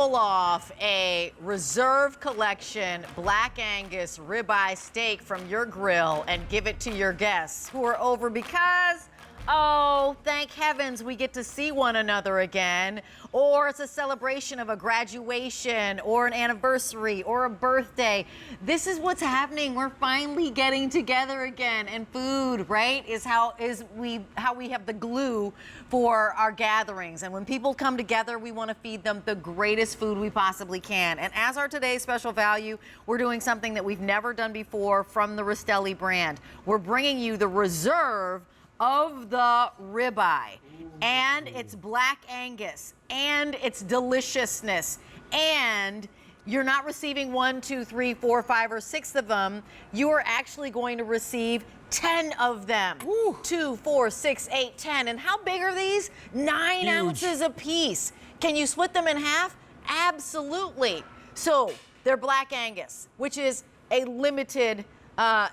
pull off a reserve collection Black Angus ribeye steak from your grill and give it to your guests who are over because, oh, thank heavens we get to see one another again, or it's a celebration of a graduation or an anniversary or a birthday. This is what's happening. We're finally getting together again, and food, right, is how we have the glue for our gatherings. And when people come together, we want to feed them the greatest food we possibly can. And as our today's special value, we're doing something that we've never done before from the Rastelli brand. We're bringing you the reserve of the ribeye, and it's Black Angus, and it's deliciousness, and you're not receiving 1, 2, 3, 4, 5, or 6 of them. You are actually going to receive 10 of them. Ooh. 2, 4, 6, 8, 10. And how big are these? 9 Huge. ounces a piece. Can you split them in half? Absolutely. So they're Black Angus, which is a limited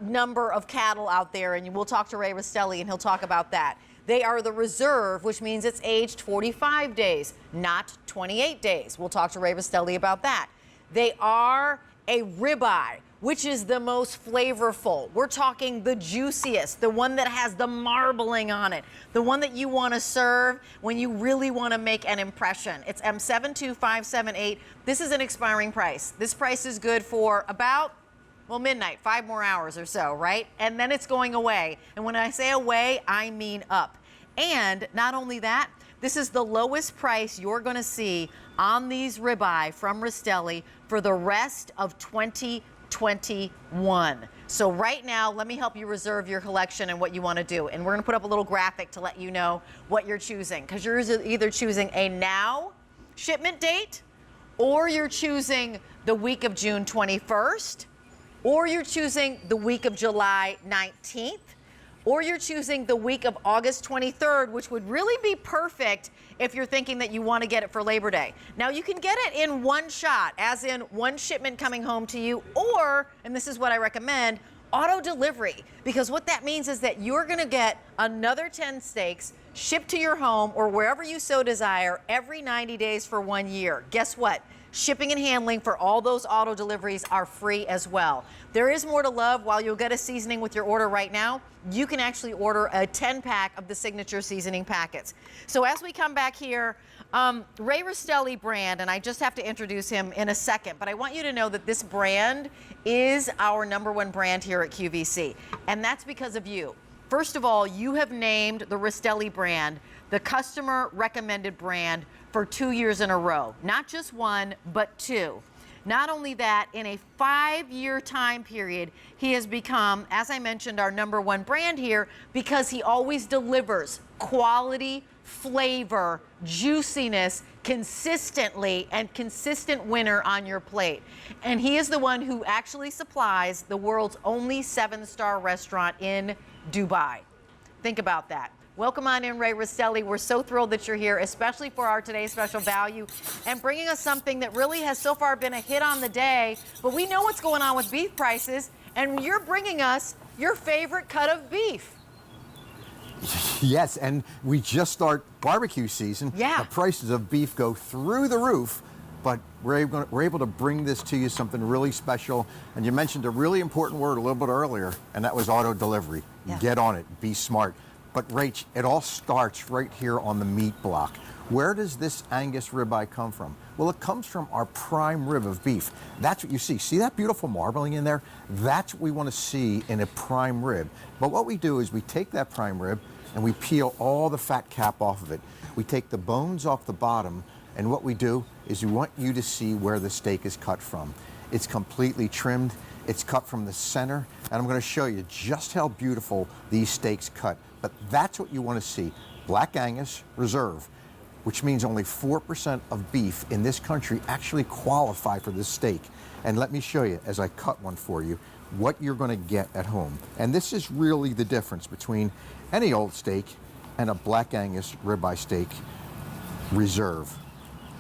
number of cattle out there, and we'll talk to Ray Rastelli and he'll talk about that. They are the reserve, which means it's aged 45 days, not 28 days. We'll talk to Ray Rastelli about that. They are a ribeye, which is the most flavorful. We're talking the juiciest, the one that has the marbling on it, the one that you want to serve when you really want to make an impression. It's M72578. This is an expiring price. This price is good for about, well, midnight, 5 more hours or so, right? And then it's going away. And when I say away, I mean up. And not only that, this is the lowest price you're going to see on these ribeye from Rastelli for the rest of 2021. So right now, let me help you reserve your collection and what you want to do. And we're going to put up a little graphic to let you know what you're choosing, because you're either choosing a now shipment date, or you're choosing the week of June 21st, or you're choosing the week of July 19th, or you're choosing the week of August 23rd, which would really be perfect if you're thinking that you want to get it for Labor Day. Now, you can get it in one shot, as in one shipment coming home to you, or, and this is what I recommend, auto delivery, because what that means is that you're going to get another 10 steaks shipped to your home or wherever you so desire every 90 days for 1 year. Guess what? Shipping and handling for all those auto deliveries are free as well. There is more to love. While you'll get a seasoning with your order right now, you can actually order a 10-pack of the signature seasoning packets. So as we come back here, Ray Rastelli brand, and I just have to introduce him in a second, but I want you to know that this brand is our #1 brand here at QVC, and that's because of you. First of all, you have named the Rastelli brand the customer recommended brand for 2 years in a row. Not just 1, but 2. Not only that, in a 5-year time period, he has become, as I mentioned, our #1 brand here because he always delivers quality, flavor, juiciness consistently, and consistent winner on your plate. And he is the one who actually supplies the world's only 7-star restaurant in Dubai. Think about that. Welcome on in, Ray Rastelli. We're so thrilled that you're here, especially for our today's special value and bringing us something that really has so far been a hit on the day. But we know what's going on with beef prices, and you're bringing us your favorite cut of beef. Yes, and we just start barbecue season. Yeah. The prices of beef go through the roof, but we're able to bring this to you, something really special. And you mentioned a really important word a little bit earlier, and that was auto delivery. Yeah. Get on it, be smart. But Rach, it all starts right here on the meat block. Where does this Angus ribeye come from? Well, it comes from our prime rib of beef. That's what you see. See that beautiful marbling in there? That's what we want to see in a prime rib. But what we do is we take that prime rib and we peel all the fat cap off of it. We take the bones off the bottom, and what we do is we want you to see where the steak is cut from. It's completely trimmed. It's cut from the center, and I'm going to show you just how beautiful these steaks cut. But that's what you want to see. Black Angus Reserve, which means only 4% of beef in this country actually qualify for this steak. And let me show you, as I cut one for you, what you're going to get at home. And this is really the difference between any old steak and a Black Angus ribeye steak Reserve.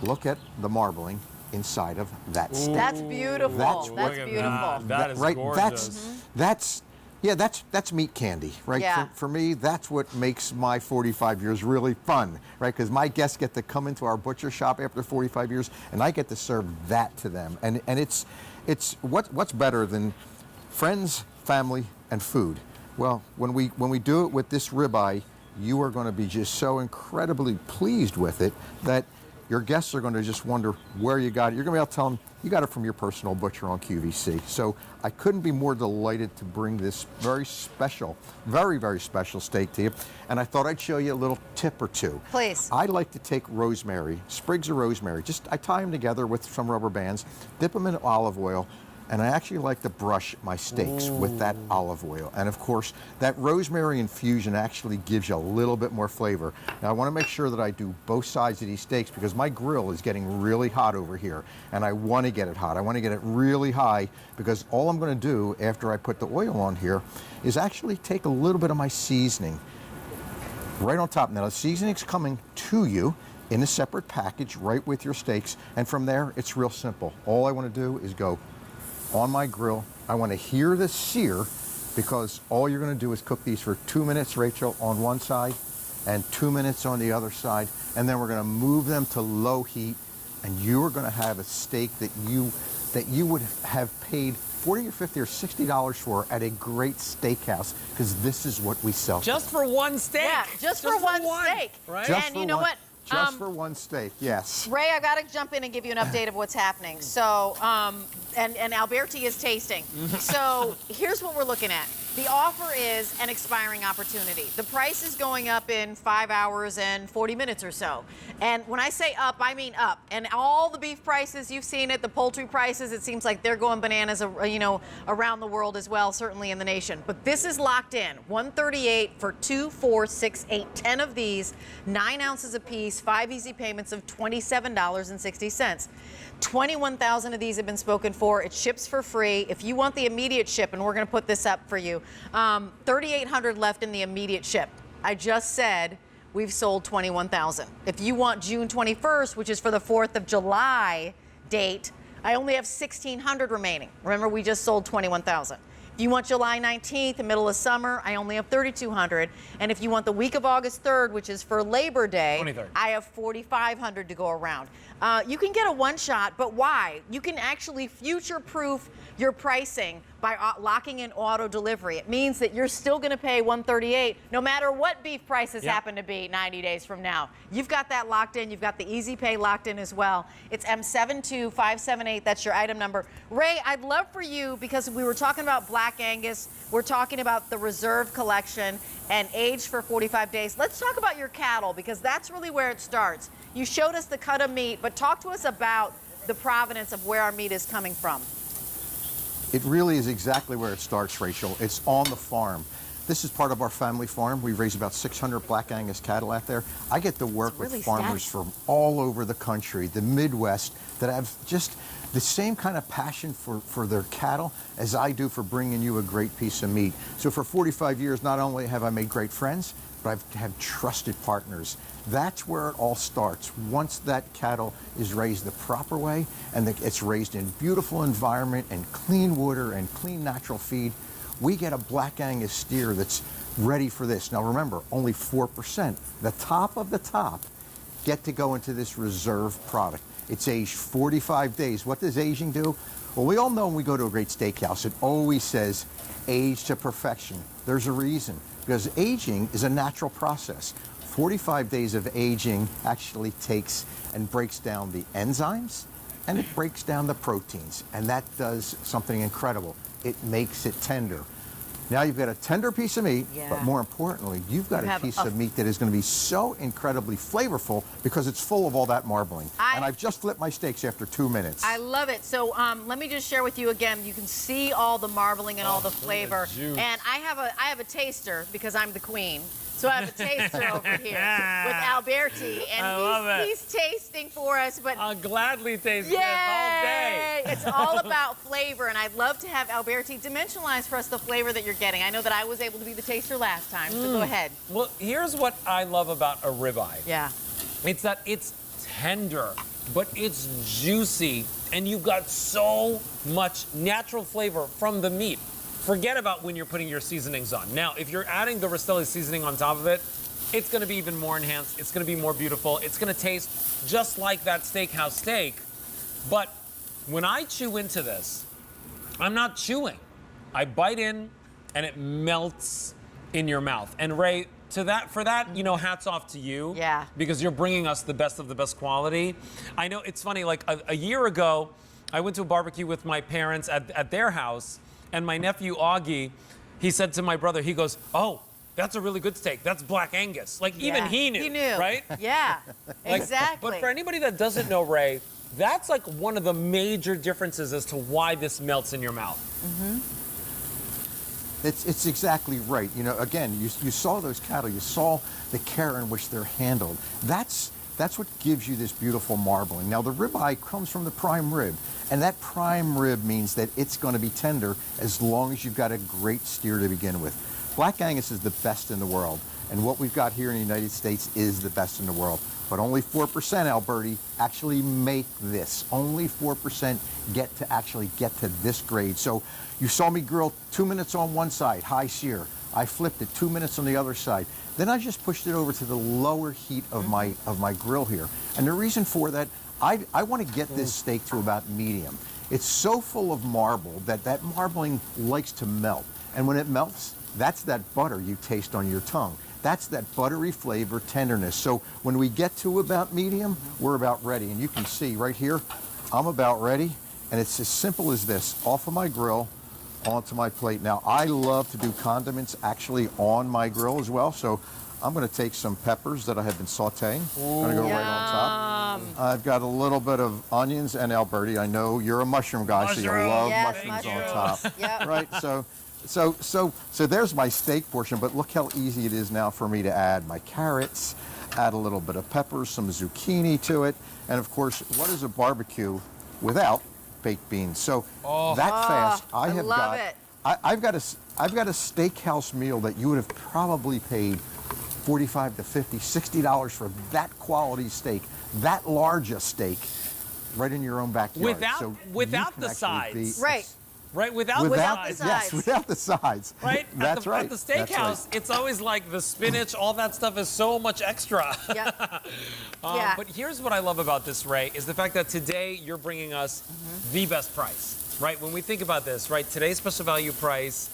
Look at the marbling inside of that steak. That's beautiful. That's beautiful. That is right, gorgeous. That's Yeah, that's meat candy, right? Yeah. For me, that's what makes my 45 years really fun, right? Because my guests get to come into our butcher shop after 45 years, and I get to serve that to them. And it's what's better than friends, family, and food? Well, when we do it with this ribeye, you are going to be just so incredibly pleased with it that your guests are going to just wonder where you got it. You're going to be able to tell them you got it from your personal butcher on QVC. So I couldn't be more delighted to bring this very special, very, very special steak to you. And I thought I'd show you a little tip or two. Please. I like to take rosemary, sprigs of rosemary, I tie them together with some rubber bands, dip them in olive oil, and I actually like to brush my steaks with that olive oil. And of course, that rosemary infusion actually gives you a little bit more flavor. Now I want to make sure that I do both sides of these steaks because my grill is getting really hot over here. And I want to get it hot. I want to get it really high because all I'm going to do after I put the oil on here is actually take a little bit of my seasoning right on top. Now the seasoning's coming to you in a separate package right with your steaks. And from there, it's real simple. All I want to do is go on my grill. I want to hear the sear because all you're going to do is cook these for 2 minutes, Rachel, on one side and 2 minutes on the other side. And then we're going to move them to low heat and you are going to have a steak that you would have paid $40 or $50 or $60 for at a great steakhouse because this is what we sell. Just for one steak. Yeah, just for one steak. Right? Just And for you know one- what? Just for one steak, yes. Ray, I got to jump in and give you an update of what's happening. So, and Alberti is tasting. So here's what we're looking at. The offer is an expiring opportunity. The price is going up in 5 hours and 40 minutes or so. And when I say up, I mean up. And all the beef prices, you've seen it, the poultry prices, it seems like they're going bananas, around the world as well, certainly in the nation. But this is locked in. $138 for 2, 4, 6, 8, 10 of these, 9 ounces apiece, 5 easy payments of $27.60. 21,000 of these have been spoken for. It ships for free. If you want the immediate ship, and we're going to put this up for you, 3,800 left in the immediate ship. I just said we've sold 21,000. If you want June 21st, which is for the 4th of July date, I only have 1,600 remaining. Remember, we just sold 21,000. If you want July 19th, the middle of summer, I only have 3,200. And if you want the week of August 3rd, which is for Labor Day, 23rd. I have 4,500 to go around. You can get a one-shot, but why? You can actually future-proof your pricing by locking in auto delivery. It means that you're still going to pay $138 no matter what beef prices happen to be 90 days from now. You've got that locked in. You've got the easy pay locked in as well. It's M72578. That's your item number. Ray, I'd love for you, because we were talking about Black Angus. We're talking about the Reserve Collection and aged for 45 days. Let's talk about your cattle, because that's really where it starts. You showed us the cut of meat, but talk to us about the provenance of where our meat is coming from. It really is exactly where it starts, Rachel. It's on the farm. This is part of our family farm. We raise about 600 Black Angus cattle out there. I get to work with farmers from all over the country, the Midwest, that have just the same kind of passion for their cattle as I do for bringing you a great piece of meat. So for 45 years, not only have I made great friends, but I've had trusted partners. That's where it all starts. Once that cattle is raised the proper way and it's raised in beautiful environment and clean water and clean natural feed, we get a Black Angus steer that's ready for this. Now remember, only 4%, the top of the top, get to go into this reserve product. It's aged 45 days. What does aging do? Well, we all know when we go to a great steakhouse, it always says age to perfection. There's a reason, because aging is a natural process. 45 days of aging actually takes and breaks down the enzymes and it breaks down the proteins, and that does something incredible. It makes it tender. Now you've got a tender piece of meat, but more importantly, you've got a piece of meat that is going to be so incredibly flavorful because it's full of all that marbling. And I've just flipped my steaks after 2 minutes. I love it. So let me just share with you again. You can see all the marbling and all the flavor. And I have a taster because I'm the queen. So I have a taster over here with Alberti, and he's tasting for us. But I'll gladly taste this all day. It's all about flavor, and I'd love to have Alberti dimensionalize for us the flavor that you're getting. I know that I was able to be the taster last time, so go ahead. Well, here's what I love about a ribeye. Yeah. It's that it's tender, but it's juicy, and you've got so much natural flavor from the meat. forget about when you're putting your seasonings on. Now, if you're adding the Rastelli seasoning on top of it, it's gonna be even more enhanced. It's gonna be more beautiful. It's gonna taste just like that steakhouse steak. But when I chew into this, I'm not chewing. I bite in and it melts in your mouth. And Ray, for that, hats off to you. Yeah. Because you're bringing us the best of the best quality. I know it's funny, like a year ago, I went to a barbecue with my parents at their house, and my nephew Augie, he said to my brother, he goes, "Oh, that's a really good steak. That's Black Angus." Like even he knew. He knew. Right? Yeah, Like, exactly. But for anybody that doesn't know, Ray, that's like one of the major differences as to why this melts in your mouth. Mm-hmm. It's exactly right. Again, you saw those cattle. You saw the care in which they're handled. That's what gives you this beautiful marbling. Now, the ribeye comes from the prime rib, and that prime rib means that it's going to be tender as long as you've got a great steer to begin with. Black Angus is the best in the world, and what we've got here in the United States is the best in the world. But only 4%, Alberti, actually make this. Only 4% get to this grade. So you saw me grill 2 minutes on one side, high sear. I flipped it 2 minutes on the other side. Then I just pushed it over to the lower heat of my grill here. And the reason for that, I want to get this steak to about medium. It's so full of marble that marbling likes to melt. And when it melts, that's that butter you taste on your tongue. That's that buttery flavor, tenderness. So when we get to about medium, we're about ready. And you can see right here, I'm about ready. And it's as simple as this, off of my grill, onto my plate. Now, I love to do condiments actually on my grill as well. So I'm going to take some peppers that I have been sauteing. I'm going to go right on top. I've got a little bit of onions, and Alberti, I know you're a mushroom guy, so you love mushrooms on top. Yep. Right? So there's my steak portion, but look how easy it is now for me to add my carrots, add a little bit of peppers, some zucchini to it, and of course, what is a barbecue without baked beans? So that fast, I've got a steakhouse meal that you would have probably paid $45 to $50, $60 for that quality steak, that large a steak, right in your own backyard. Without the sides. Right, without the sides. Yes, without the sides. Right? That's right. At the steakhouse, it's always like the spinach, all that stuff is so much extra. Yep. But here's what I love about this, Ray, is the fact that today you're bringing us the best price, right? When we think about this, right, today's special value price,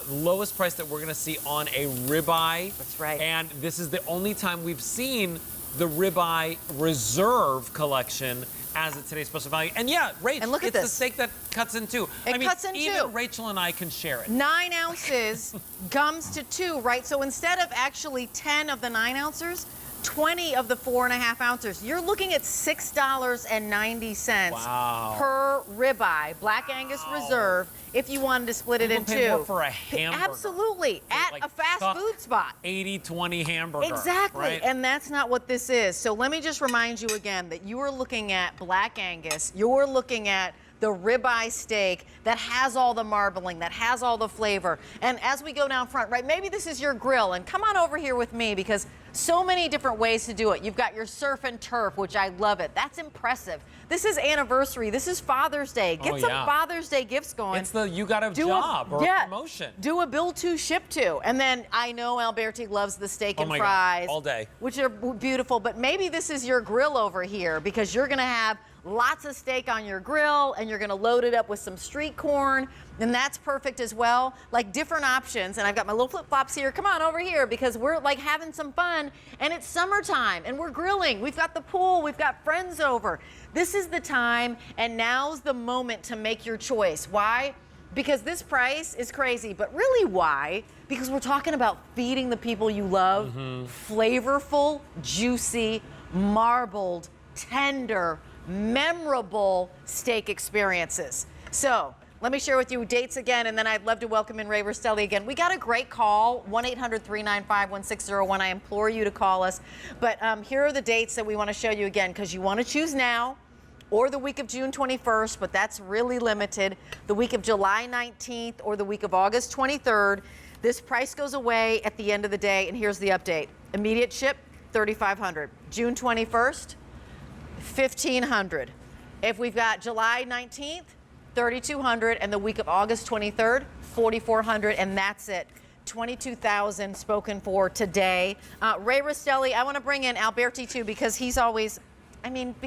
lowest price that we're going to see on a ribeye. That's right. And this is the only time we've seen the Ribeye Reserve collection as a today's special value. And yeah, Rach, and look at it's this. the steak that cuts in two. Cuts in even two. Rachel and I can share it. 9 ounces gums to 2, right? So instead of actually 10 of the 9 ounces, 20 of the 4.5 ounces. You're looking at $6.90 per ribeye, Black Angus Reserve, if you wanted to split it in two. Pay more for a hamburger. Absolutely, at like a fast food spot. 80-20 hamburger. Exactly, right? and that's not what this is. So let me just remind you again that you are looking at Black Angus. You're looking at the ribeye steak that has all the marbling, that has all the flavor. And as we go down front, right, maybe this is your grill, and come on over here with me because so many different ways to do it. You've got your surf and turf, which I love it. That's impressive. This is anniversary. This is Father's Day. Get some Father's Day gifts going. It's the you got a job or a promotion. Do a build to, ship to. And then I know Alberti loves the steak and fries. God, all day. Which are beautiful, but maybe this is your grill over here because you're gonna have lots of steak on your grill and you're gonna load it up with some street corn, and that's perfect as well. Like different options, and I've got my little flip-flops here. Come on over here because we're like having some fun, and it's summertime and we're grilling. We've got the pool, we've got friends over. This is the time, and now's the moment to make your choice. Why? Because this price is crazy, but really why? Because we're talking about feeding the people you love, flavorful, juicy, marbled, tender, memorable steak experiences. So let me share with you dates again, and then I'd love to welcome in Ray Rastelli again. We got a great call, 1-800-395-1601. I implore you to call us. But here are the dates that we want to show you again, because you want to choose now or the week of June 21st, but that's really limited. The week of July 19th or the week of August 23rd. This price goes away at the end of the day, and here's the update. Immediate ship, $3,500. June 21st, $1,500. If we've got July 19th, $3,200, and the week of August 23rd, 4,400, and that's it. 22,000 spoken for today. Ray Rastelli, I want to bring in Alberti too, because he's always, I mean,